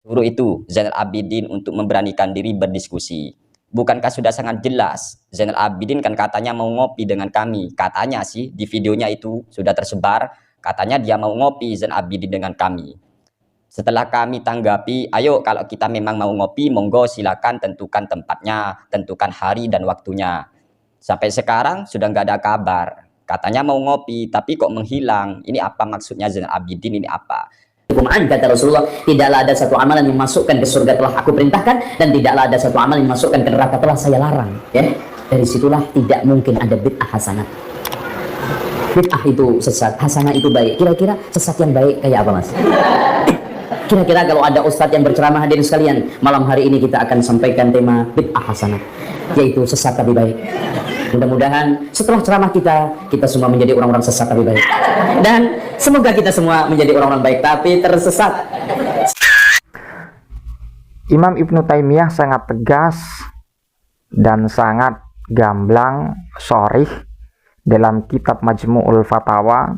Suruh itu Zainal Abidin untuk memberanikan diri berdiskusi. Bukankah sudah sangat jelas? Zainal Abidin kan katanya mau ngopi dengan kami. Katanya sih di videonya itu sudah tersebar. Katanya dia mau ngopi Zainal Abidin dengan kami. Setelah kami tanggapi, ayo kalau kita memang mau ngopi, monggo silakan tentukan tempatnya, tentukan hari dan waktunya. Sampai sekarang sudah nggak ada kabar. Katanya mau ngopi, tapi kok menghilang. Ini apa maksudnya Zainal Abidin, ini apa? Kata Rasulullah, tidaklah ada satu amalan yang masukkan ke surga telah aku perintahkan, dan tidaklah ada satu amalan yang masukkan ke neraka telah saya larang. Ya, dari situlah tidak mungkin ada bid'ah hasanah. Bid'ah itu sesat, hasanah itu baik. Kira-kira sesat yang baik kayak apa, Mas? Kira-kira kalau ada ustadz yang berceramah, hadirin sekalian, malam hari ini kita akan sampaikan tema bid'ah hasanah, yaitu sesat tapi baik. Mudah-mudahan setelah ceramah kita semua menjadi orang-orang sesat tapi baik. Dan semoga kita semua menjadi orang-orang baik tapi tersesat. Imam Ibnu Taimiyah sangat tegas dan sangat gamblang, sharih dalam kitab Majmu'ul Fatawa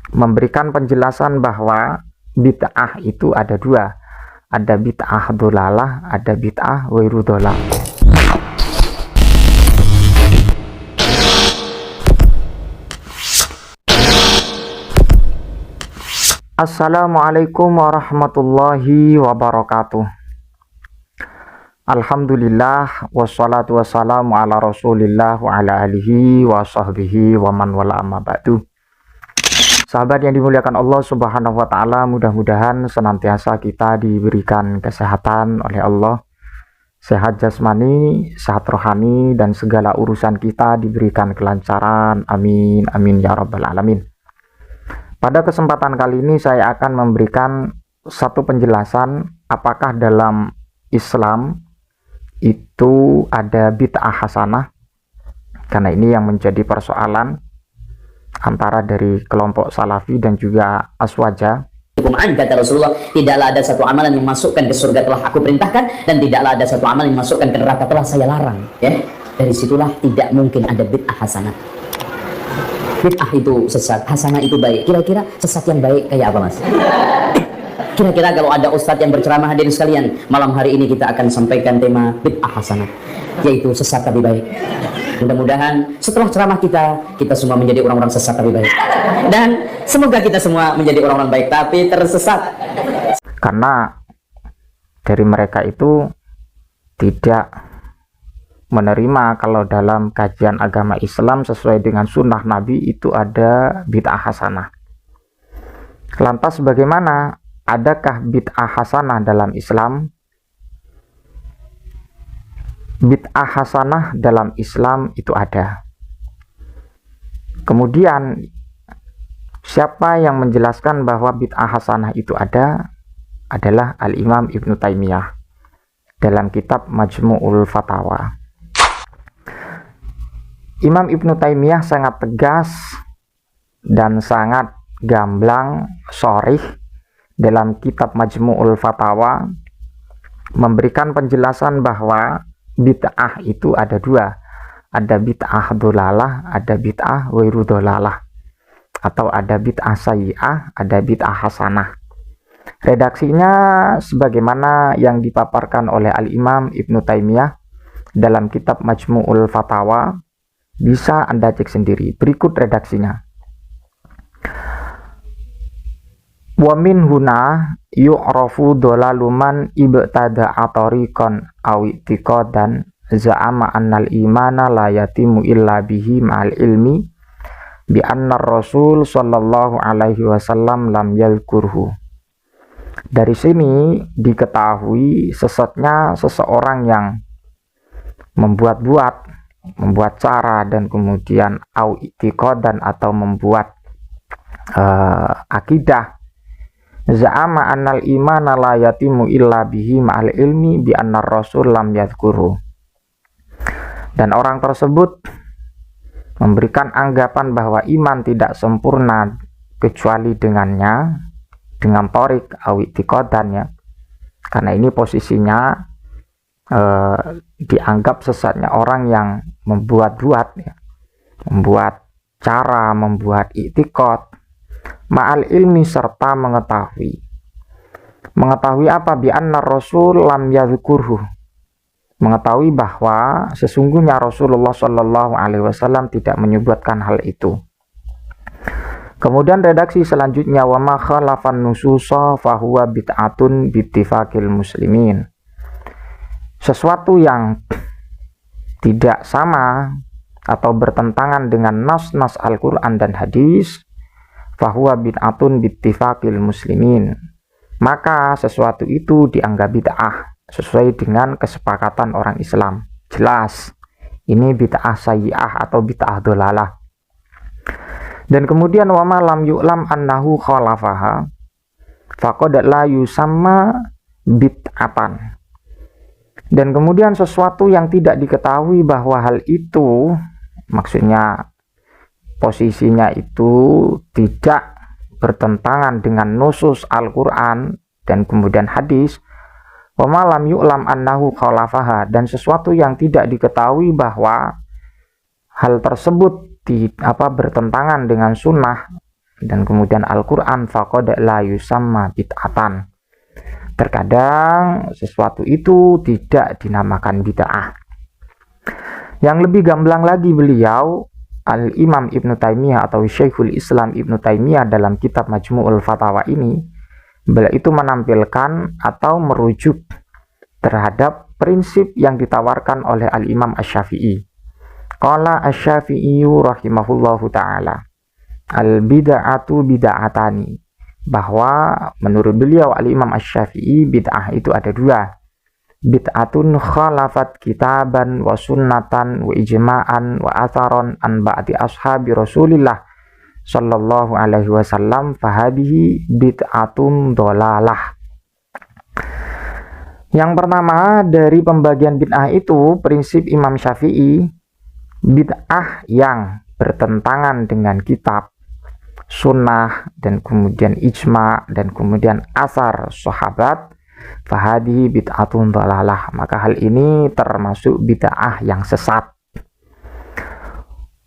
memberikan penjelasan bahwa bid'ah itu ada dua. Ada bid'ah dolalah, ada bid'ah ghairu dolalah. Assalamualaikum warahmatullahi wabarakatuh. Alhamdulillah wassalatu wassalamu ala rasulillah wa ala alihi wa sahbihi wa man wala amma ba'du. Sahabat yang dimuliakan Allah subhanahu wa ta'ala, mudah-mudahan senantiasa kita diberikan kesehatan oleh Allah, sehat jasmani, sehat rohani, dan segala urusan kita diberikan kelancaran. Amin, amin ya rabbal alamin. Pada kesempatan kali ini saya akan memberikan satu penjelasan apakah dalam Islam itu ada bid'ah hasanah, karena ini yang menjadi persoalan antara dari kelompok salafi dan juga aswaja. Kata Rasulullah, tidaklah ada satu amalan yang masukkan ke surga telah aku perintahkan, dan tidaklah ada satu amalan yang masukkan ke neraka telah saya larang. Ya, dari situlah tidak mungkin ada bid'ah hasanah. Bid'ah itu sesat, hasanah itu baik. Kira-kira sesat yang baik kayak apa, Mas? Kira-kira kalau ada ustadz yang berceramah, hadirin sekalian, malam hari ini kita akan sampaikan tema bid'ah hasanah, yaitu sesat tapi baik. Mudah-mudahan setelah ceramah kita semua menjadi orang-orang sesat tapi baik. Dan semoga kita semua menjadi orang-orang baik tapi tersesat. Karena dari mereka itu tidak menerima kalau dalam kajian agama Islam sesuai dengan sunnah Nabi itu ada bid'ah hasanah. Lantas bagaimana? Adakah bid'ah hasanah dalam Islam? Bid'ah hasanah dalam Islam itu ada. Kemudian siapa yang menjelaskan bahwa bid'ah hasanah itu ada adalah Al-Imam Ibnu Taimiyah dalam kitab Majmu'ul Fatawa. Imam Ibnu Taimiyah sangat tegas dan sangat gamblang, sharih dalam kitab Majmu'ul Fatawa memberikan penjelasan bahwa bid'ah itu ada dua. Ada bid'ah dolalah, ada bid'ah ghairu dolalah, atau ada bid'ah sayyi'ah, ada bid'ah hasanah. Redaksinya sebagaimana yang dipaparkan oleh Al-Imam Ibnu Taimiyah dalam kitab Majmu'ul Fatawa. Bisa Anda cek sendiri. Berikut redaksinya. Wa min huna yu'rafu dolaluman ibtada'a tariqan aw i'tiqadan za'ama annal imana la yatimu illa bihi ma'al ilmi bi anna rasul sallallahu alaihi wasallam lam yadhkurhu. Dari sini diketahui sesatnya seseorang yang membuat cara dan kemudian au i'tiqadan atau membuat akidah. Za'ama annal imana la yatimu illa bihi ma'al ilmi bi anna rasul lam yadhkuru. Dan orang tersebut memberikan anggapan bahwa iman tidak sempurna kecuali dengannya, dengan torik au i'tiqadan, ya. Karena ini posisinya dianggap sesatnya orang yang membuat-buat, ya. Membuat cara, membuat i'tiqad ma'al ilmi serta mengetahui. Mengetahui apa? Bi anna Rasul lam yadhkurhu. Mengetahui bahwa sesungguhnya Rasulullah Shallallahu Alaihi Wasallam tidak menyebutkan hal itu. Kemudian redaksi selanjutnya, wa ma khalafan nususa fahuwa bid'atun bittifaqil muslimin. Sesuatu yang tidak sama atau bertentangan dengan nas-nas Al-Quran dan hadis, fahuwa bid'atun bittifaqil muslimin, maka sesuatu itu dianggap bid'ah sesuai dengan kesepakatan orang Islam. Jelas ini bid'ah sayyi'ah atau bid'ah dolalah. Dan kemudian wa ma lam yu'lam annahu khalafaha faqad la yusamma bid'atan. Dan kemudian sesuatu yang tidak diketahui bahwa hal itu, maksudnya posisinya itu tidak bertentangan dengan nusus Al-Quran dan kemudian hadis, wa ma lam yu'lam annahu khalafaha, dan sesuatu yang tidak diketahui bahwa hal tersebut bertentangan dengan sunnah dan kemudian Al-Quran, faqad la yusamma bid'atan. Terkadang sesuatu itu tidak dinamakan bid'ah. Yang lebih gamblang lagi, beliau Al-Imam Ibnu Taimiyah atau Syekhul Islam Ibnu Taimiyah dalam kitab Majmu'ul Fatawa ini, beliau itu menampilkan atau merujuk terhadap prinsip yang ditawarkan oleh Al-Imam Asy-Syafi'i. Qala Asy-Syafi'i rahimahullahu ta'ala, al-bid'atu bid'atani, bahwa menurut beliau Al-Imam Asy-Syafi'i bid'ah itu ada dua. Bid'atun khalafat kitaban wa sunnatan wa ijma'an wa atharon an ba'di ashabi Rasulillah sallallahu alaihi wasallam fahadihi bid'atun dolalah. Yang pertama dari pembagian bid'ah itu, prinsip Imam Syafi'i, bid'ah yang bertentangan dengan kitab, sunnah, dan kemudian ijma, dan kemudian asar sahabat, fahadi bid'atun dalalah, maka hal ini termasuk bid'ah yang sesat.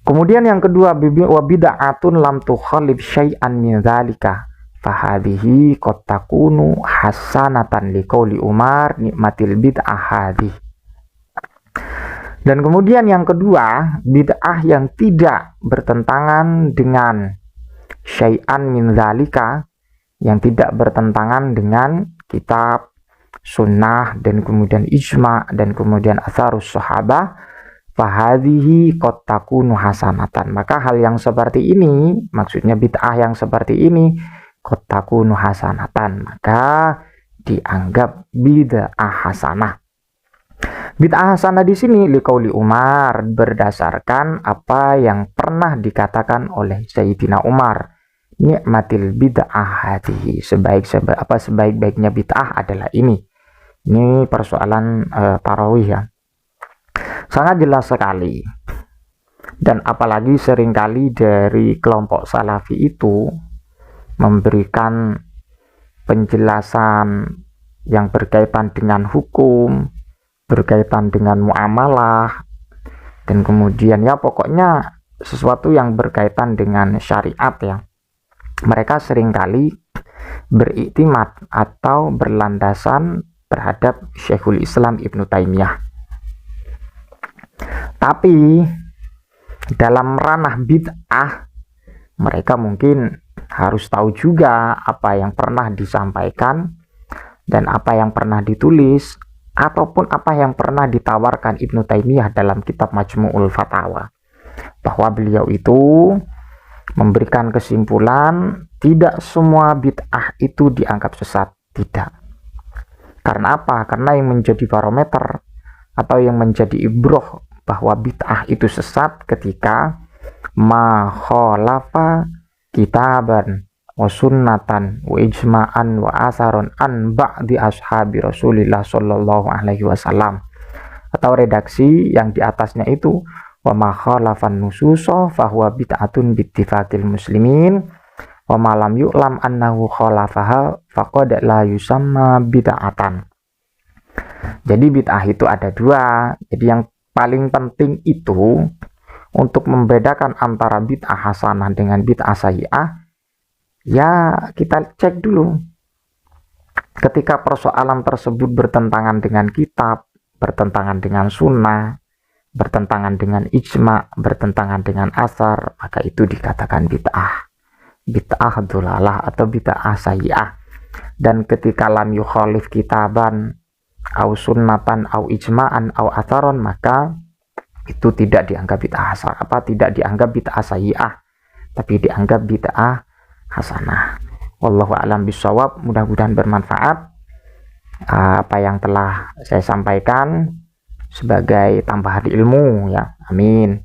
Kemudian yang kedua, wa bid'atun lam tukhalif syai'an min dzalika, fahadihi qad takunu hasanatan liqauli Umar nikmatil bid'ah hadhi. Dan kemudian yang kedua, bid'ah yang tidak bertentangan dengan syai'an min dzalika, yang tidak bertentangan dengan kitab, sunnah, dan kemudian ijma, dan kemudian atharus sahabah, fahadhihi qad takunu hasanatan, maka hal yang seperti ini, maksudnya bid'ah yang seperti ini, qad takunu hasanatan, maka dianggap bid'ah hasanah. Bid'ah hasanah di sini liqauli Umar, berdasarkan apa yang pernah dikatakan oleh Sayyidina Umar, nikmatil bid'ah hadihi, sebaik-baiknya bid'ah adalah ini. Ini persoalan tarawih ya. Sangat jelas sekali. Dan apalagi seringkali dari kelompok salafi itu memberikan penjelasan yang berkaitan dengan hukum, berkaitan dengan muamalah, dan kemudian ya pokoknya sesuatu yang berkaitan dengan syariat ya. Mereka seringkali beriktimat atau berlandasan terhadap Syekhul Islam Ibnu Taimiyah. Tapi dalam ranah bid'ah, mereka mungkin harus tahu juga apa yang pernah disampaikan dan apa yang pernah ditulis ataupun apa yang pernah ditawarkan Ibnu Taimiyah dalam kitab Majmu'ul Fatawa, bahwa beliau itu memberikan kesimpulan tidak semua bid'ah itu dianggap sesat. Tidak. Karena apa? Karena yang menjadi barometer atau yang menjadi ibroh bahwa bid'ah itu sesat ketika ma khalafa kitaban wa sunnatan wa ijma'an wa asaron an ba'di ashabi Rasulillah sallallahu alaihi wasallam, atau redaksi yang di atasnya itu wa ma khalafan nususa fahuwa bid'atun bittifaqil muslimin wa ma lam yu'lam annahu khalafaha faqad la yusamma bid'atan. Jadi bid'ah itu ada dua. Jadi yang paling penting itu untuk membedakan antara bid'ah hasanah dengan bid'ah sayyi'ah, ya kita cek dulu ketika persoalan tersebut bertentangan dengan kitab, bertentangan dengan sunnah, bertentangan dengan ijma, bertentangan dengan asar, maka itu dikatakan bid'ah. Bid'ah dolalah atau bid'ah sayyi'ah. Dan ketika lam yukhalif kitaban au sunnatan au ijma'an au atharon, maka itu tidak dianggap bid'ah tidak dianggap bid'ah sayyi'ah, tapi dianggap bid'ah hasanah. Wallahu a'lam bishawab. Mudah-mudahan bermanfaat apa yang telah saya sampaikan sebagai tambahan ilmu ya. Amin.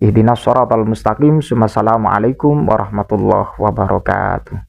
Ihdinas shiratal mustaqim. Assalamualaikum warahmatullahi wabarakatuh.